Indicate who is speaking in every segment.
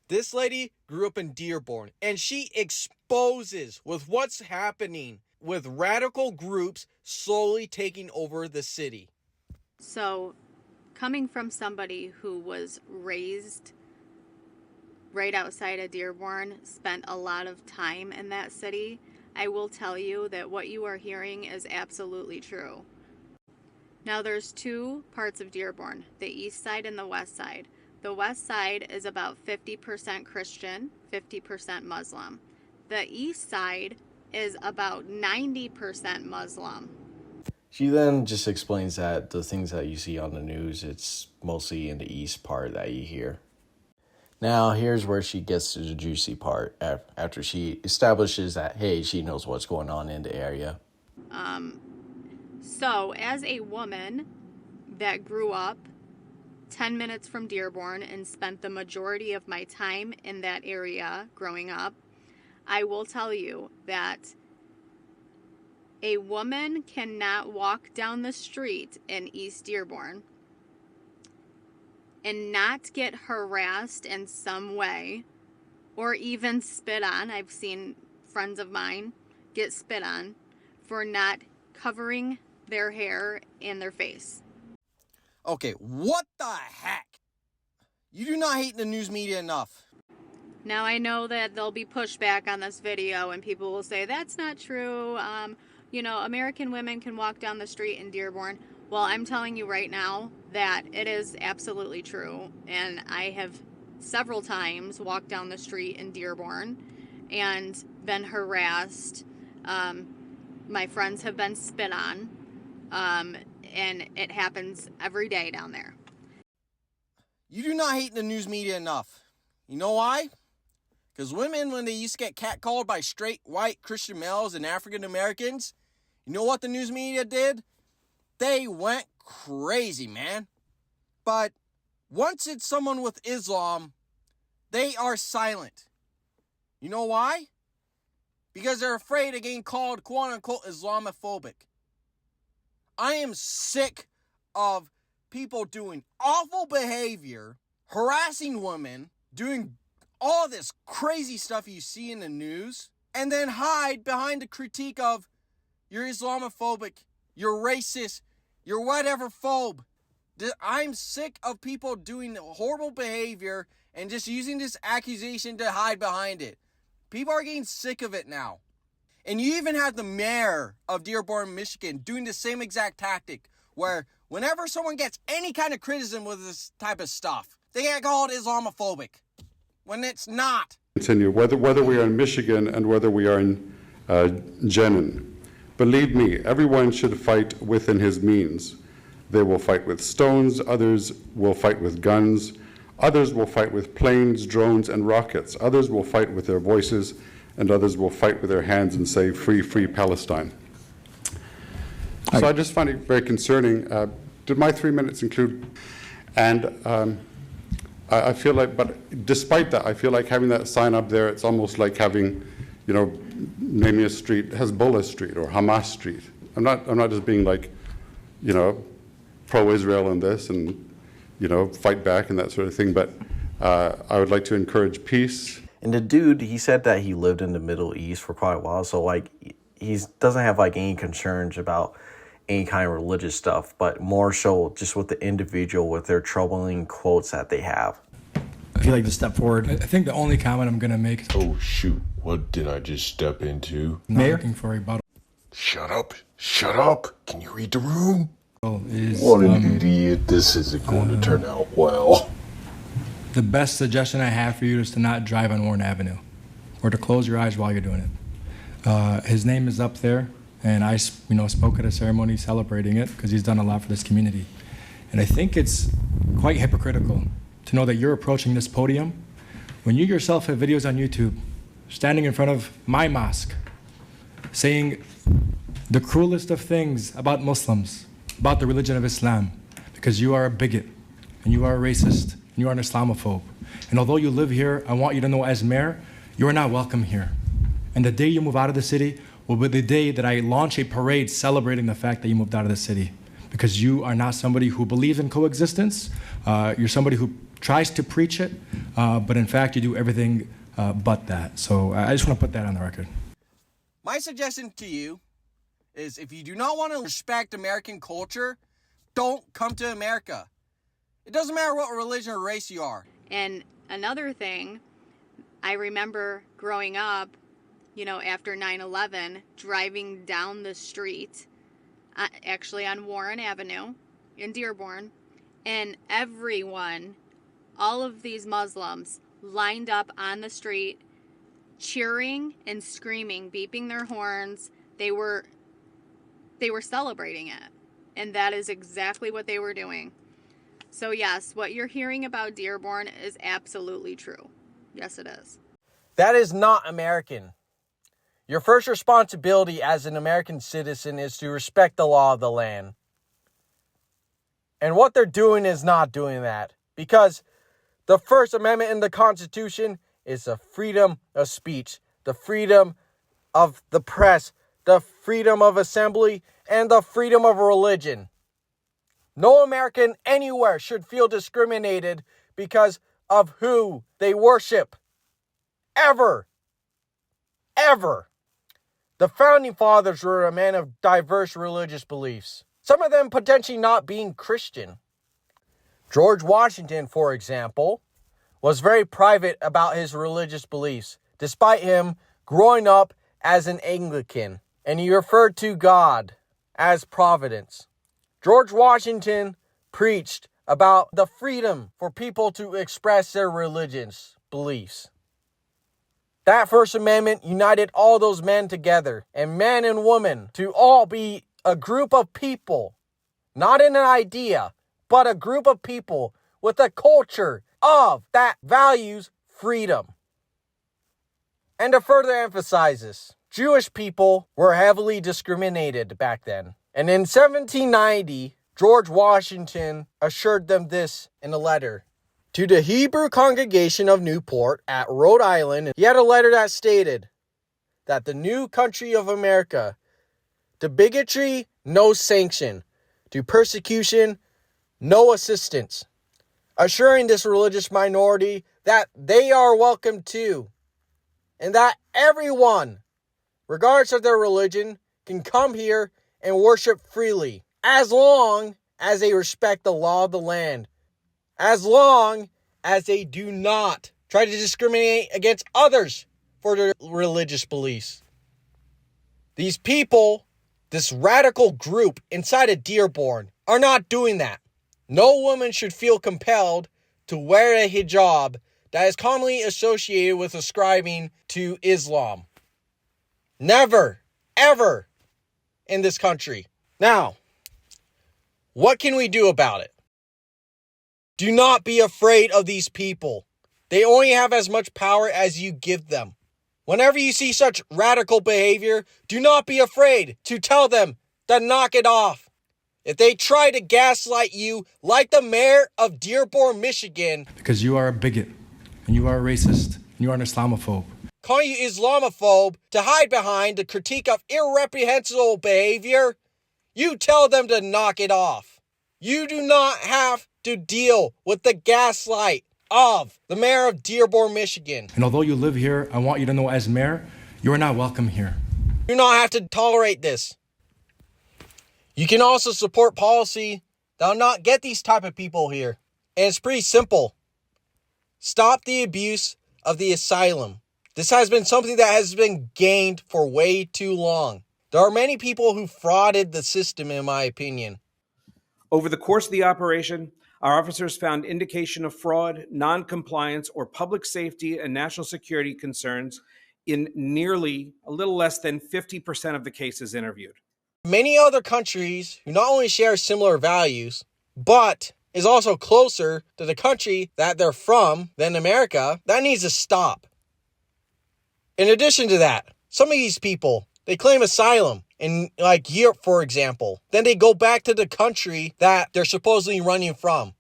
Speaker 1: This lady grew up in Dearborn, and she exposes with what's happening with radical groups slowly taking over the city.
Speaker 2: So, coming from somebody who was raised right outside of Dearborn, spent a lot of time in that city, I will tell you that what you are hearing is absolutely true. Now, there's two parts of Dearborn, the east side and the west side. The west side is about 50% Christian, 50% Muslim. The east side is about 90% Muslim.
Speaker 3: She then just explains that the things that you see on the news, it's mostly in the east part that you hear. Now, here's where she gets to the juicy part after she establishes that, hey, she knows what's going on in the area.
Speaker 2: So, as a woman that grew up 10 minutes from Dearborn and spent the majority of my time in that area growing up, I will tell you that a woman cannot walk down the street in East Dearborn and not get harassed in some way or even spit on. I've seen friends of mine get spit on for not covering their hair and their face.
Speaker 1: Okay, what the heck? You do not hate the news media enough.
Speaker 2: Now, I know that there'll be pushback on this video and people will say, that's not true. American women can walk down the street in Dearborn. Well, I'm telling you right now that it is absolutely true. And I have several times walked down the street in Dearborn and been harassed. My friends have been spit on. And it happens every day down there.
Speaker 1: You do not hate the news media enough. You know why? Because women, when they used to get catcalled by straight white Christian males and African Americans, you know what the news media did? They went crazy, man. But once it's someone with Islam, they are silent. You know why? Because they're afraid of getting called quote-unquote Islamophobic. I am sick of people doing awful behavior, harassing women, doing all this crazy stuff you see in the news, and then hide behind the critique of you're Islamophobic, you're racist, you're whatever phobe. I'm sick of people doing horrible behavior and just using this accusation to hide behind it. People are getting sick of it now. And you even have the mayor of Dearborn, Michigan, doing the same exact tactic, where whenever someone gets any kind of criticism with this type of stuff, they get called Islamophobic, when it's not.
Speaker 4: Continue, whether we are in Michigan and whether we are in Jenin. Believe me, everyone should fight within his means. They will fight with stones, others will fight with guns, others will fight with planes, drones, and rockets, others will fight with their voices, and others will fight with their hands and say, free, free Palestine. So I just find it very concerning. Did my 3 minutes include? And I feel like, but despite that, I feel like having that sign up there, it's almost like having, naming a street Hezbollah Street or Hamas Street. I'm not just being like, pro-Israel in this and, fight back and that sort of thing, but I would like to encourage peace.
Speaker 3: And the dude, he said that he lived in the Middle East for quite a while, so he doesn't have any concerns about any kind of religious stuff, but more so just with the individual, with their troubling quotes that they have.
Speaker 5: If you'd like to step forward.
Speaker 6: I think the only comment I'm going to make is...
Speaker 7: Oh, shoot. What did I just step into?
Speaker 6: Mayor? Looking for a bottle.
Speaker 7: Shut up. Shut up. Can you read the room?
Speaker 6: Is,
Speaker 7: what an idiot. This isn't going to turn out well.
Speaker 6: The best suggestion I have for you is to not drive on Warren Avenue or to close your eyes while you're doing it. His name is up there, and I spoke at a ceremony celebrating it because he's done a lot for this community. And I think it's quite hypocritical to know that you're approaching this podium when you yourself have videos on YouTube standing in front of my mosque saying the cruelest of things about Muslims, about the religion of Islam, because you are a bigot and you are a racist and you are an Islamophobe. And although you live here, I want you to know as mayor, you are not welcome here. And the day you move out of the city will be the day that I launch a parade celebrating the fact that you moved out of the city, because you are not somebody who believes in coexistence, You're somebody who tries to preach it, but in fact you do everything but that. So I just want to put that on the record.
Speaker 1: My suggestion to you is if you do not want to respect American culture, don't come to America. It doesn't matter what religion or race you are.
Speaker 2: And another thing, I remember growing up, after 9/11, driving down the street, actually on Warren Avenue in Dearborn, and everyone, all of these Muslims, lined up on the street, cheering and screaming, beeping their horns. They were celebrating it, and that is exactly what they were doing. So yes, what you're hearing about Dearborn is absolutely true. Yes, it is.
Speaker 1: That is not American. Your first responsibility as an American citizen is to respect the law of the land. And what they're doing is not doing that, because the First Amendment in the Constitution is the freedom of speech, the freedom of the press, the freedom of assembly, and the freedom of religion. No American anywhere should feel discriminated because of who they worship. Ever. Ever. The Founding Fathers were a man of diverse religious beliefs, some of them potentially not being Christian. George Washington, for example, was very private about his religious beliefs, despite him growing up as an Anglican, and he referred to God as providence. George Washington preached about the freedom for people to express their religious beliefs. That First Amendment united all those men together, and men and women, to all be a group of people, not in an idea, but a group of people with a culture of that values freedom. And to further emphasize this, Jewish people were heavily discriminated back then. And in 1790, George Washington assured them this in a letter to the Hebrew congregation of Newport at Rhode Island. He had a letter that stated that the new country of America, to bigotry, no sanction, to persecution, no assistance, assuring this religious minority that they are welcome too, and that everyone, regardless of their religion, can come here and worship freely, as long as they respect the law of the land, as long as they do not try to discriminate against others for their religious beliefs. These people, this radical group inside of Dearborn, are not doing that. No woman should feel compelled to wear a hijab that is commonly associated with ascribing to Islam. Never, ever in this country. Now, what can we do about it? Do not be afraid of these people. They only have as much power as you give them. Whenever you see such radical behavior, do not be afraid to tell them to knock it off. If they try to gaslight you like the mayor of Dearborn, Michigan,
Speaker 6: Because you are a bigot, and you are a racist, and you are an Islamophobe.
Speaker 1: calling you Islamophobe to hide behind the critique of irreprehensible behavior, you tell them to knock it off. You do not have to deal with the gaslight of the mayor of Dearborn, Michigan.
Speaker 6: And although you live here, I want you to know as mayor, you are not welcome here.
Speaker 1: You do not have to tolerate this. You can also support policy that will not get these type of people here. And it's pretty simple. Stop the abuse of the asylum. This has been something that has been gained for way too long. There are many people who frauded the system, in my opinion.
Speaker 8: Over the course of the operation, our officers found indication of fraud, non-compliance, or public safety and national security concerns in nearly a little less than 50% of the cases interviewed.
Speaker 1: Many other countries who not only share similar values, but is also closer to the country that they're from than America, that needs to stop. In addition to that, some of these people, they claim asylum in like Europe, for example. Then they go back to the country that they're supposedly running from.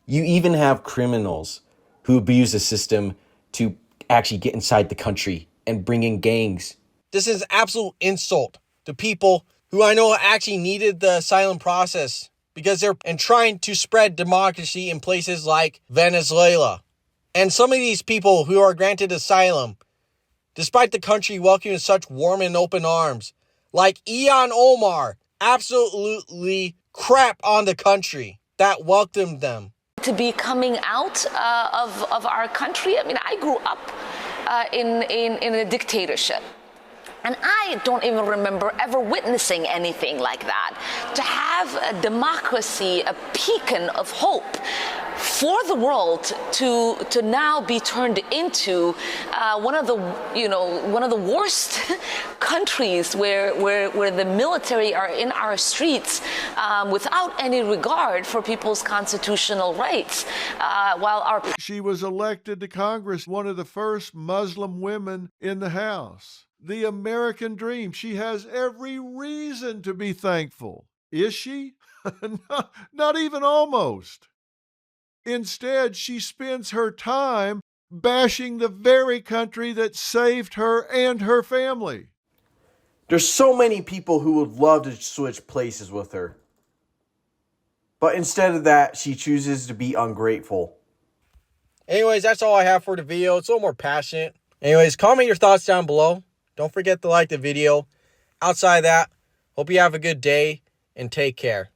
Speaker 3: You even have criminals who abuse the system to actually get inside the country and bring in gangs.
Speaker 1: This is an absolute insult to people who I know actually needed the asylum process because they're trying to spread democracy in places like Venezuela. And some of these people who are granted asylum, despite the country welcoming such warm and open arms, like Ian Omar, absolutely crap on the country that welcomed them.
Speaker 9: To be coming out of our country, I mean, I grew up in a dictatorship. And I don't even remember ever witnessing anything like that. To have a democracy, a beacon of hope for the world to now be turned into one of the worst countries where the military are in our streets without any regard for people's constitutional rights, while our
Speaker 10: She was elected to Congress, one of the first Muslim women in the House. The American dream. She has every reason to be thankful. Is she? Not even almost. Instead, she spends her time bashing the very country that saved her and her family.
Speaker 3: There's so many people who would love to switch places with her. But instead of that, she chooses to be ungrateful.
Speaker 1: Anyways, that's all I have for the video. It's a little more passionate. Anyways, comment your thoughts down below. Don't forget to like the video. Outside of that, hope you have a good day and take care.